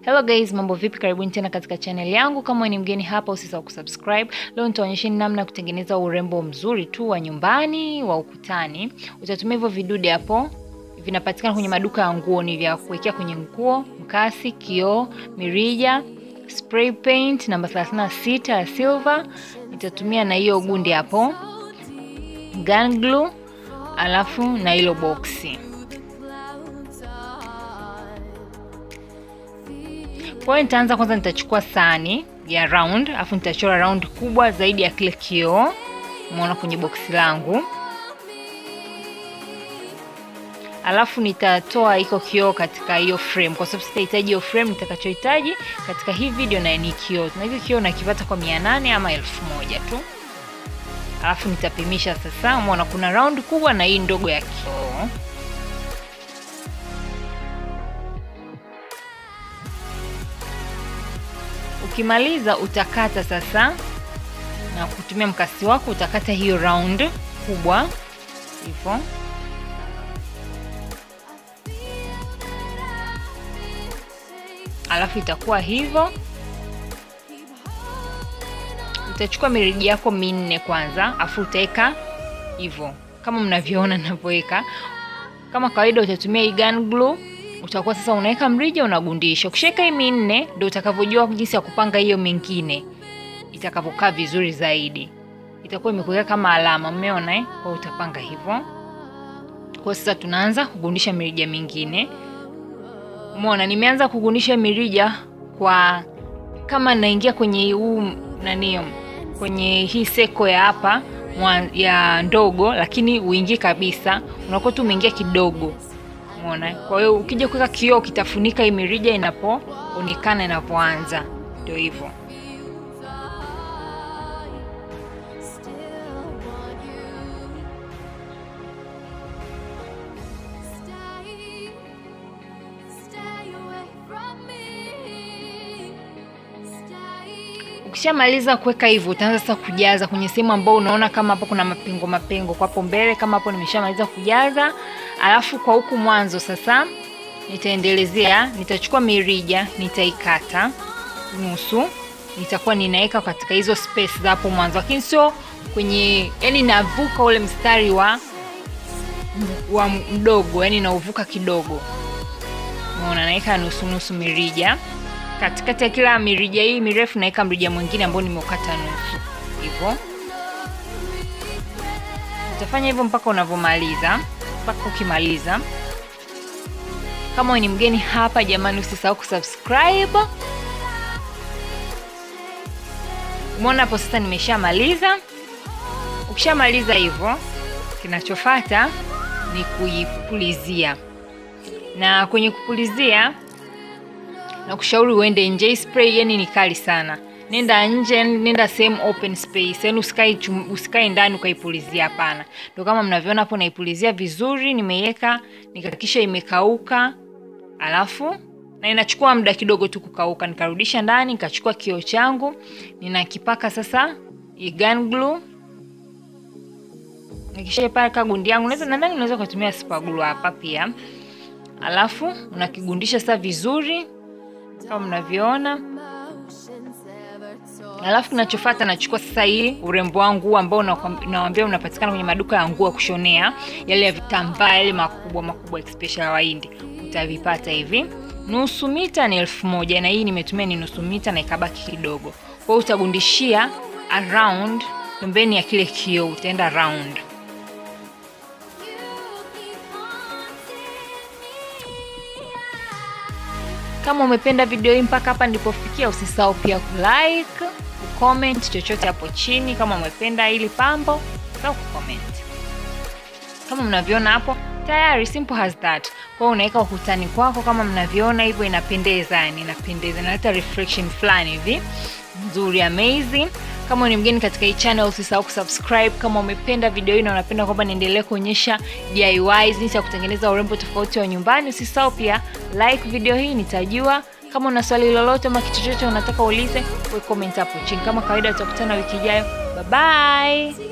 Hello guys, mambo vipi? Karibuni tena katika channel yangu. Kama ni mgeni hapa usisahau kusubscribe. Leo nitaonyesha namna kutengeneza urembo mzuri tu wa nyumbani wa ukutani. Utatumia hivyo vidude hapo. Vinapatikana kwenye maduka ya nguo, ni vya kuwekea kwenye nguo, mkasi, kioo, mirija, spray paint namba 36 ya silver. Nitatumia na hiyo gundi hapo, gun glue, alafu na hilo boxi. Kwa hiyo nitaanza kwanza, nitachukua sahani ya round, alafu nitachora round kubwa zaidi ya kile kioo umeona kwenye boxi langu. Alafu nitatoa iko kioo katika hiyo frame, kwa sababu sitahitaji hiyo frame. Nitakachohitaji katika hii video na ni kioo. Na hiyo kioo nakipata kwa 800 ama 1000 tu. Alafu nitapimisha sasa, umeona kuna round kubwa na hii ndogo ya kioo. Ukimaliza utakata sasa, na kutumia mkasi wako utakata hiyo round kubwa hivyo. Alafu itakuwa hivyo. Utachukua mirija yako 4 kwanza, afu utaweka hivyo kama mnavyoona ninapoweka. Kama kawaida utatumia hii gun glue. Utakuwa sasa unaweka mrija, unagundisha. Ukishika hii 4 ndio utakavyojua jinsi ya kupanga hiyo mingine itakavyokaa vizuri zaidi. Itakuwa imekuweka kama alama, umeona eh? Kwa utapanga hivyo. Kwa sasa tunaanza kugundisha mirija mingine. Umeona nimeanza kugundisha mirija kwa kama naingia kwenye huu kwenye hii seko ya hapa ya ndogo, lakini uingie kabisa, unakuwa tu umeingia kidogo. Umeona? Kwa hiyo ukija kuweka kioo kitafunika hii mirija inapoonekana inapoanza. Ndio hivyo. Ukishamaliza kuweka hivyo, utaanza sasa kujaza kwenye sehemu ambayo unaona kama hapo kuna mapengo kwa hapo mbele. Kama hapo nimeshamaliza kujaza, alafu kwa huku mwanzo sasa nitaendelezea. Nitachukua mirija, nitaikata nusu, nitakuwa ninaweka katika hizo space za hapo mwanzo, lakini sio kwenye, yani navuka ule mstari wa mdogo, yani nauvuka kidogo. Unaona, naweka nusu mirija. Katikati ya kila mirija hii mirefu naweka mrija mwingine ambao nimeukata nusu. Hivyo. Utafanya hivyo mpaka unavomaliza, mpaka ukimaliza. Kama ni mgeni hapa jamani, usisahau kusubscribe. Umeona hapo sasa nimeshamaliza. Ukishamaliza hivyo, kinachofuata ni kuipulizia. Na kwenye kupulizia na kushauri uende nje. Spray yani ni kali sana. Nenda nje, nenda same open space. Yani usikae ndani ukaipulizia, hapana. Ndio kama mnavyoona hapo naipulizia vizuri, nimeiweka nikahakikisha imekauka. Alafu na inachukua muda kidogo tu kukauka. Nikarudisha ndani, nikachukua kioo changu, ninakipaka sasa gun glue. Nikishapaka gundi yangu, nadhani unaweza kutumia super glue hapa pia. Alafu unakigundisha sasa vizuri kama mnavyoona. Alafu kinachofuata nachukua sasa hii urembo wangu ambao nawaambia unapatikana kwenye maduka ya nguo kushonea, yale ya vitambaa yale makubwa especially wa Hindi. Utavipata hivi. Nusu mita ni 1000, na hii nimetumia ni nusu mita na ikabaki kidogo. Kwa hiyo utagundishia around pembeni ya kile kioo, utaenda round. Kama umependa video hii mpaka hapa nilipofikia, usisahau pia kulike, kucomment chochote hapo chini. Kama umependa hili pambo, usisahau kucomment. Kama mnavyoona hapo, tayari simple as that. Kwa hiyo unaweka ukutani kwako kama mnavyoona hivyo, inapendeza, yani inapendeza, inaleta reflection fulani hivi nzuri, amazing. Kama ni mgeni katika hii channel, usisahau kusubscribe. Kama umependa video hii na unapenda kwamba niendelee kuonyesha DIYs, jinsi ya kutengeneza urembo tofauti wa nyumbani, usisahau pia like video hii, nitajua. Kama una swali lolote ama kitu chochote unataka uulize, wewe comment hapo chini. Kama kawaida tutakutana wiki ijayo. Bye bye.